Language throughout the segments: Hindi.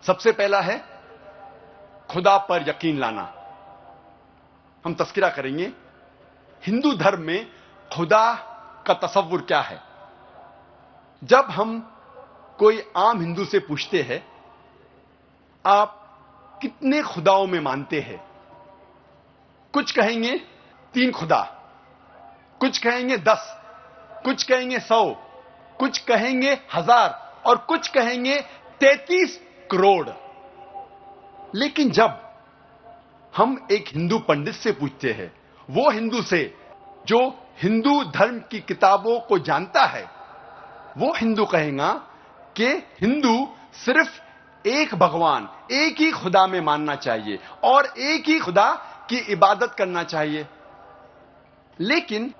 सबसे पहला है खुदा पर यकीन लाना। हम तस्करा करेंगे हिंदू धर्म में खुदा का तसव्वुर क्या है। जब हम कोई आम हिंदू से पूछते हैं आप कितने खुदाओं में मानते हैं, कुछ कहेंगे 3 खुदा, कुछ कहेंगे 10, कुछ कहेंगे 100, कुछ कहेंगे 1000 और कुछ कहेंगे 33 करोड़। लेकिन जब हम एक हिंदू पंडित से पूछते हैं, वो हिंदू से जो हिंदू धर्म की किताबों को जानता है, वो हिंदू कहेगा कि हिंदू सिर्फ एक भगवान, एक ही खुदा में मानना चाहिए और एक ही खुदा की इबादत करना चाहिए। लेकिन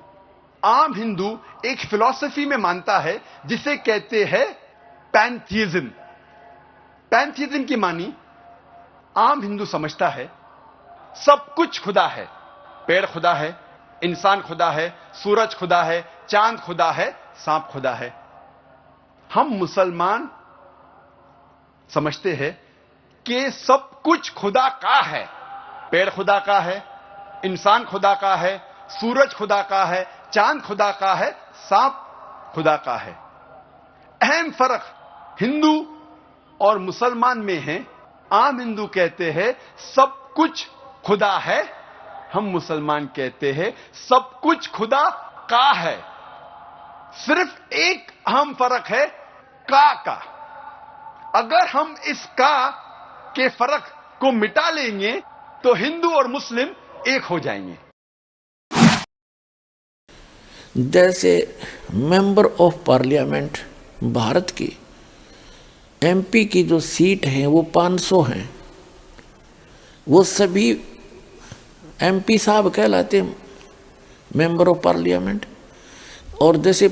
आम हिंदू एक फिलॉसफी में मानता है जिसे कहते हैं पैंथीइज्म। पैंथीइज्म की मानी आम हिंदू समझता है सब कुछ खुदा है, पेड़ खुदा है, इंसान खुदा है, सूरज खुदा है, चांद खुदा है, सांप खुदा है। हम मुसलमान समझते हैं कि सब कुछ खुदा का है, पेड़ खुदा का है, इंसान खुदा का है, सूरज खुदा का है, चांद खुदा का है, सांप खुदा का है। अहम फर्क हिंदू और मुसलमान में है। आम हिंदू कहते हैं सब कुछ खुदा है, हम मुसलमान कहते हैं सब कुछ खुदा का है। सिर्फ एक अहम फर्क है का। अगर हम इस का के फर्क को मिटा लेंगे तो हिंदू और मुस्लिम एक हो जाएंगे। जैसे मेंबर ऑफ पार्लियामेंट भारत की एमपी की जो सीट हैं वो 500 हैं, वो सभी एमपी साहब कहलाते हैं, मेंबर ऑफ पार्लियामेंट। और जैसे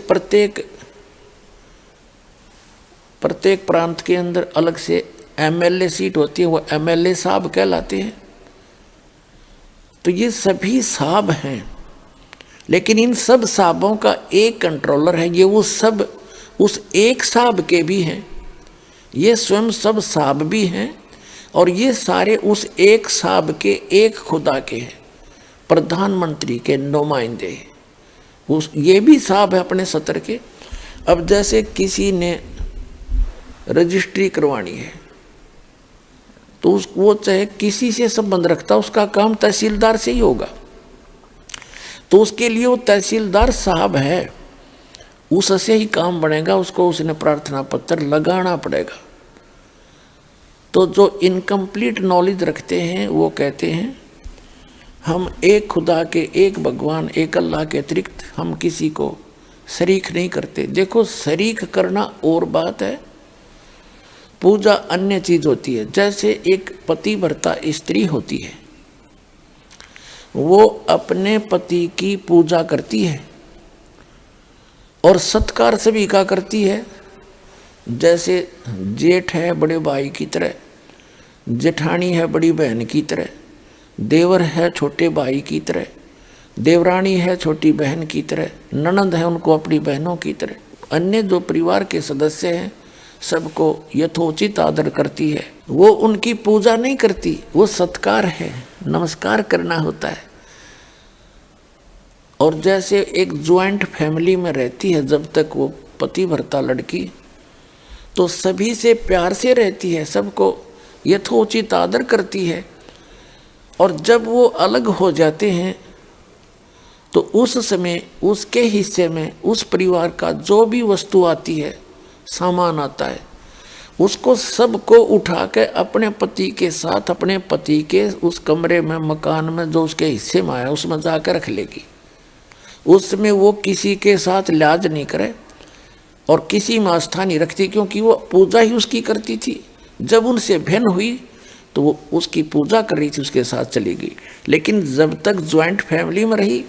प्रत्येक प्रांत के अंदर अलग से एमएलए सीट होती है, वो एमएलए साहब कहलाते हैं। तो ये सभी साहब हैं, लेकिन इन सब साहबों का एक कंट्रोलर है। ये वो सब उस एक साहब के भी हैं, ये स्वयं सब साहब भी हैं और ये सारे उस एक साहब के एक खुदा के हैं, प्रधानमंत्री के नुमाइंदे हैं। उस ये भी साहब है अपने सत्र के। अब जैसे किसी ने रजिस्ट्री करवानी है तो वो चाहे किसी से संबंध रखता, उसका काम तहसीलदार से ही होगा, तो उसके लिए वो तहसीलदार साहब है, उससे ही काम बनेगा, उसको उसने प्रार्थना पत्र लगाना पड़ेगा। तो जो इनकम्प्लीट नॉलेज रखते हैं वो कहते हैं हम एक खुदा के, एक भगवान, एक अल्लाह के अतिरिक्त हम किसी को शरीक नहीं करते। देखो, शरीक करना और बात है, पूजा अन्य चीज होती है। जैसे एक पतिव्रता स्त्री होती है, वो अपने पति की पूजा करती है और सत्कार सभी का करती है। जैसे जेठ है बड़े भाई की तरह, जेठानी है बड़ी बहन की तरह, देवर है छोटे भाई की तरह, देवरानी है छोटी बहन की तरह, ननंद है उनको अपनी बहनों की तरह। अन्य जो परिवार के सदस्य हैं सबको यथोचित आदर करती है। वो उनकी पूजा नहीं करती, वो सत्कार है, नमस्कार करना होता है। और जैसे एक ज्वाइंट फैमिली में रहती है, जब तक वो पतिव्रता लड़की, तो सभी से प्यार से रहती है, सबको यथोचित आदर करती है। और जब वो अलग हो जाते हैं तो उस समय उसके हिस्से में उस परिवार का जो भी वस्तु आती है, सामान आता है, उसको सबको उठा के अपने पति के साथ, अपने पति के उस कमरे में, मकान में जो उसके हिस्से में आया उसमें जाकर रख लेगी। उसमें वो किसी के साथ लिहाज नहीं करे और किसी में आस्था नहीं रखती, क्योंकि वो पूजा ही उसकी करती थी। जब उनसे भिन्न हुई तो वो उसकी पूजा कर रही थी, उसके साथ चली गई। लेकिन जब तक ज्वाइंट फैमिली में रही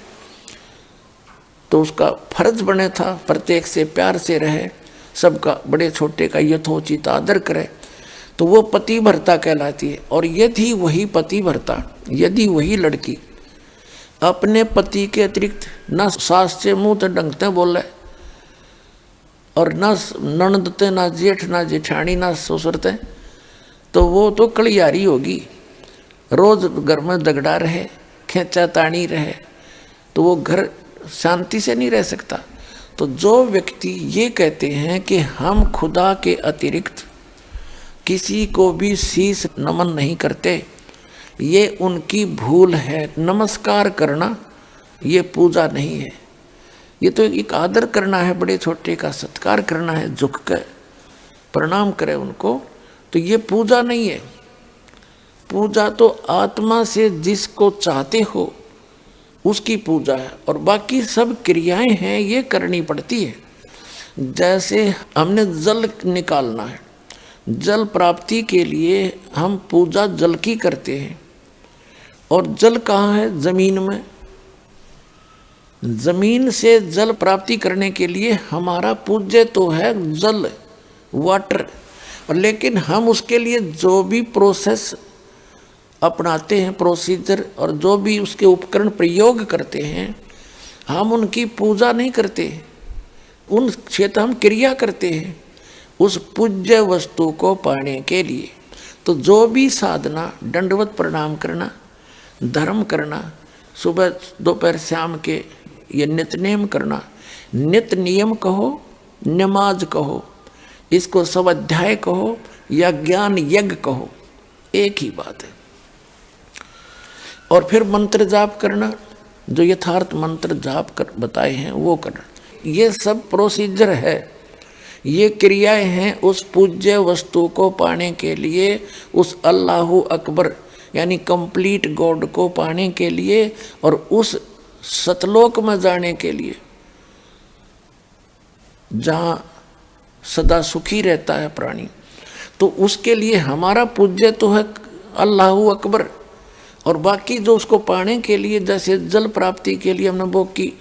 तो उसका फर्ज बने था प्रत्येक से प्यार से रहे, सबका, बड़े छोटे का यथोचित आदर करे, तो वो पतिव्रता कहलाती है। और यदि वही पतिव्रता, यदि वही लड़की अपने पति के अतिरिक्त न सास से मुंह तो डंगते बोले और न ननदते, ना जेठ, ना जेठानी, ना ससुरते, तो वो तो कलियारी होगी, रोज घर में झगड़ा रहे, खेचा तानी रहे, तो वो घर शांति से नहीं रह सकता। तो जो व्यक्ति ये कहते हैं कि हम खुदा के अतिरिक्त किसी को भी शीश नमन नहीं करते, ये उनकी भूल है। नमस्कार करना ये पूजा नहीं है, ये तो एक आदर करना है, बड़े छोटे का सत्कार करना है, झुक कर प्रणाम करें उनको, तो ये पूजा नहीं है। पूजा तो आत्मा से जिसको चाहते हो उसकी पूजा है, और बाकी सब क्रियाएं हैं ये करनी पड़ती है। जैसे हमने जल निकालना है, जल प्राप्ति के लिए हम पूजा जल की करते हैं, और जल कहाँ है? जमीन में। जमीन से जल प्राप्ति करने के लिए हमारा पूज्य तो है जल, वाटर, और लेकिन हम उसके लिए जो भी प्रोसेस अपनाते हैं, प्रोसीजर, और जो भी उसके उपकरण प्रयोग करते हैं, हम उनकी पूजा नहीं करते, उन क्षेत्र हम क्रिया करते हैं उस पूज्य वस्तु को पाने के लिए। तो जो भी साधना, दंडवत प्रणाम करना, धर्म करना, सुबह दोपहर शाम के ये नित्य नियम करना, नित्य नियम कहो, नमाज कहो, इसको स्वाध्याय कहो या ज्ञान यज्ञ कहो, एक ही बात है। और फिर मंत्र जाप करना, जो यथार्थ मंत्र जाप कर बताए हैं वो करना, ये सब प्रोसीजर है, ये क्रियाएं हैं उस पूज्य वस्तु को पाने के लिए, उस अल्लाहु अकबर यानी कंप्लीट गॉड को पाने के लिए, और उस सतलोक में जाने के लिए जहाँ सदा सुखी रहता है प्राणी। तो उसके लिए हमारा पूज्य तो है अल्लाहु अकबर, और बाकी जो उसको पाने के लिए, जैसे जल प्राप्ति के लिए हमने बोकी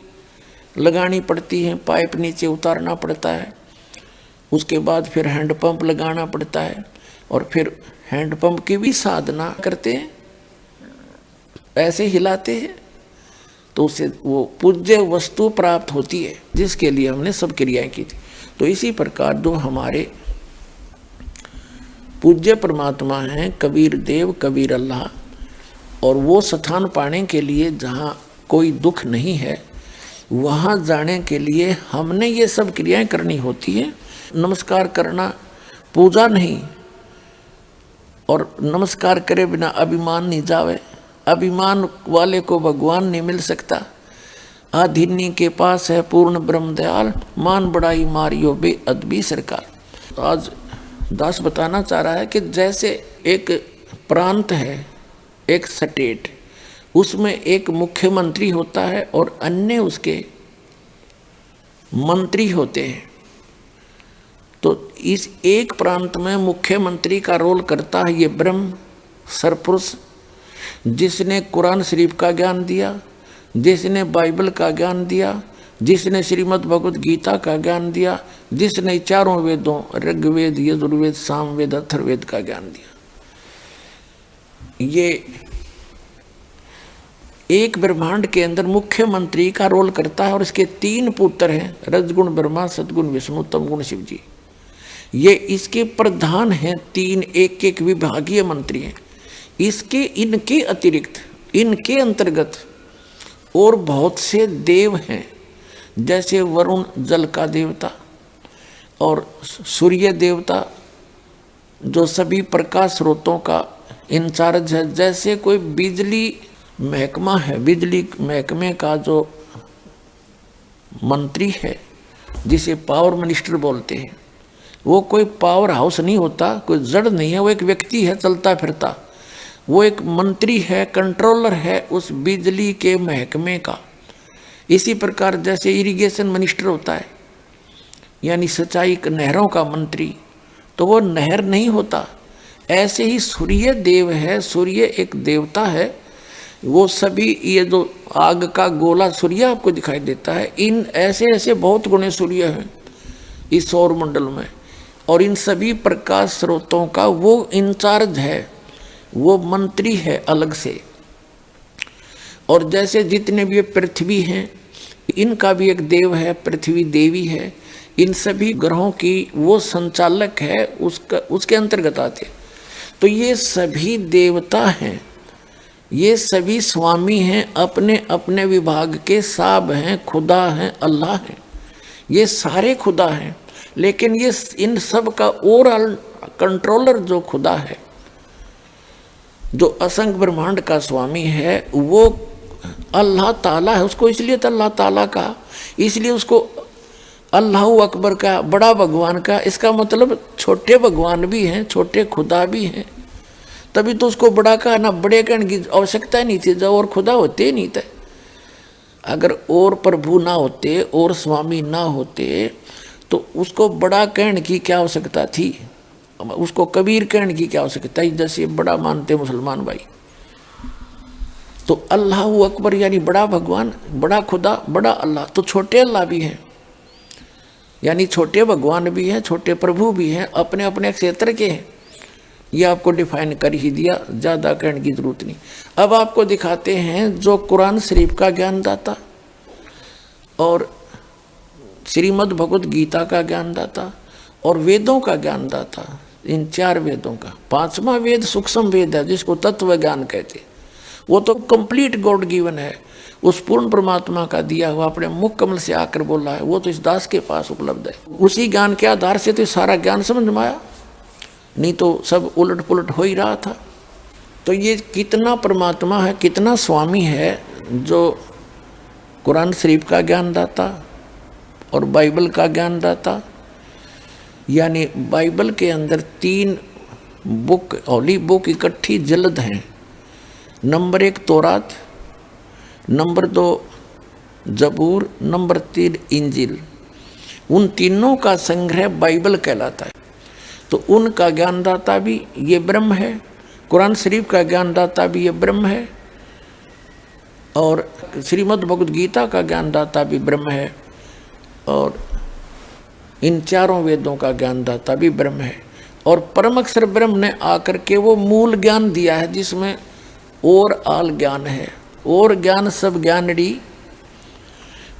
लगानी पड़ती है, पाइप नीचे उतारना पड़ता है, उसके बाद फिर हैंडपंप लगाना पड़ता है, और फिर हैंडपंप की भी साधना करते हैं, ऐसे हिलाते हैं, तो उससे वो पूज्य वस्तु प्राप्त होती है जिसके लिए हमने सब क्रियाएं की थी। तो इसी प्रकार जो हमारे पूज्य परमात्मा हैं कबीर देव, कबीर अल्लाह, और वो स्थान पाने के लिए जहाँ कोई दुख नहीं है, वहाँ जाने के लिए हमने ये सब क्रियाएं करनी होती हैं। नमस्कार करना पूजा नहीं, और नमस्कार करे बिना अभिमान नहीं जावे, अभिमान वाले को भगवान नहीं मिल सकता। आधिनी के पास है पूर्ण ब्रह्म दयाल, मान बड़ाई मारियो बे अदबी सरकार। तो आज दास बताना चाह रहा है कि जैसे एक प्रांत है, एक स्टेट, उसमें एक मुख्यमंत्री होता है और अन्य उसके मंत्री होते हैं। तो इस एक प्रांत में मुख्यमंत्री का रोल करता है ये ब्रह्म सरपुरुष, जिसने कुरान शरीफ का ज्ञान दिया, जिसने बाइबल का ज्ञान दिया, जिसने श्रीमद् भगवद गीता का ज्ञान दिया, जिसने चारों वेदों ऋग्वेद, यजुर्वेद, सामवेद, अथर्ववेद का ज्ञान दिया। ये एक ब्रह्मांड के अंदर मुख्यमंत्री का रोल करता है, और इसके 3 पुत्र हैं, रजगुण ब्रह्मा, सदगुण विष्णु, तमगुण शिव जी। ये इसके प्रधान हैं, 3 एक विभागीय मंत्री हैं। इसके इनके अतिरिक्त, इनके अंतर्गत और बहुत से देव हैं, जैसे वरुण जल का देवता, और सूर्य देवता जो सभी प्रकाश स्रोतों का इंचार्ज है। जैसे कोई बिजली महकमा है, बिजली महकमे का जो मंत्री है, जिसे पावर मिनिस्टर बोलते हैं, वो कोई पावर हाउस नहीं होता, कोई जड़ नहीं है, वो एक व्यक्ति है चलता फिरता, वो एक मंत्री है, कंट्रोलर है उस बिजली के महकमे का। इसी प्रकार जैसे इरिगेशन मिनिस्टर होता है, यानी सिंचाई नहरों का मंत्री, तो वो नहर नहीं होता। ऐसे ही सूर्य देव है, सूर्य एक देवता है, वो सभी ये जो आग का गोला सूर्य आपको दिखाई देता है, इन ऐसे ऐसे बहुत गुणे सूर्य हैं इस सौर मंडल में, और इन सभी प्रकाश स्रोतों का वो इंचार्ज है, वो मंत्री है अलग से। और जैसे जितने भी पृथ्वी हैं, इनका भी एक देव है, पृथ्वी देवी है, इन सभी ग्रहों की वो संचालक है, उसके अंतर्गत आते। तो ये सभी देवता हैं, ये सभी स्वामी हैं, अपने अपने विभाग के साब हैं, खुदा हैं, अल्लाह हैं, ये सारे खुदा हैं। लेकिन ये इन सब का ओवरऑल कंट्रोलर जो खुदा है, जो असंख्य ब्रह्मांड का स्वामी है, वो अल्लाह ताला है। उसको इसलिए तो अल्लाह ताला का, इसलिए उसको अल्लाह अकबर का, बड़ा भगवान का। इसका मतलब छोटे भगवान भी हैं, छोटे खुदा भी हैं, तभी तो उसको बड़ा कहा ना। बड़े कहने की आवश्यकता ही नहीं थी जब और खुदा होते ही नहीं थे। अगर और प्रभु ना होते और स्वामी ना होते तो उसको बड़ा कहने की क्या आवश्यकता थी, उसको कबीर कहने की क्या आवश्यकता है, जैसे बड़ा मानते मुसलमान भाई। तो अल्लाह अकबर यानी बड़ा भगवान, बड़ा खुदा, बड़ा अल्लाह। तो छोटे अल्लाह भी हैं, यानी छोटे भगवान भी हैं, छोटे प्रभु भी हैं, अपने अपने क्षेत्र के हैं। ये आपको डिफाइन कर ही दिया, ज़्यादा कहने की जरूरत नहीं। अब आपको दिखाते हैं जो कुरान शरीफ का ज्ञानदाता और श्रीमद् भगवत गीता का ज्ञानदाता और वेदों का ज्ञानदाता, इन 4 वेदों का 5वां वेद सूक्ष्म वेद है, जिसको तत्व ज्ञान कहते। वो तो कंप्लीट गॉड गिवन है, उस पूर्ण परमात्मा का दिया हुआ, अपने मुख कमल से आकर बोला है। वो तो इस दास के पास उपलब्ध है। उसी ज्ञान के आधार से तो सारा ज्ञान समझ में आया, नहीं तो सब उलट पुलट हो ही रहा था। तो ये कितना परमात्मा है, कितना स्वामी है जो कुरान शरीफ का ज्ञानदाता और बाइबल का ज्ञानदाता। यानी बाइबल के अंदर 3 बुक, होली बुक इकट्ठी जल्द हैं। नंबर 1 तौरात, नंबर 2 जबूर, नंबर 3 इंजिल। उन तीनों का संग्रह बाइबल कहलाता है। तो उनका ज्ञानदाता भी ये ब्रह्म है, कुरान शरीफ का ज्ञानदाता भी ये ब्रह्म है, और श्रीमद् भगवत गीता का ज्ञानदाता भी ब्रह्म है, और इन 4 वेदों का ज्ञानदाता भी ब्रह्म है। और परम अक्षर ब्रह्म ने आकर के वो मूल ज्ञान दिया है, जिसमें और आल ज्ञान है। और ज्ञान सब ज्ञानड़ी,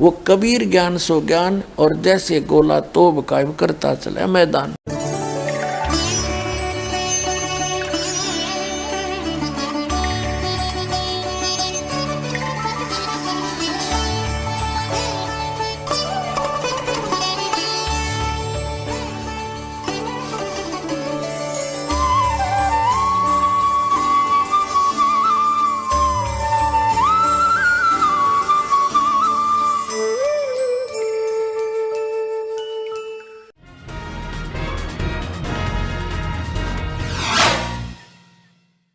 वो कबीर ज्ञान सो ज्ञान, और जैसे गोला तोब कायम करता चला मैदान।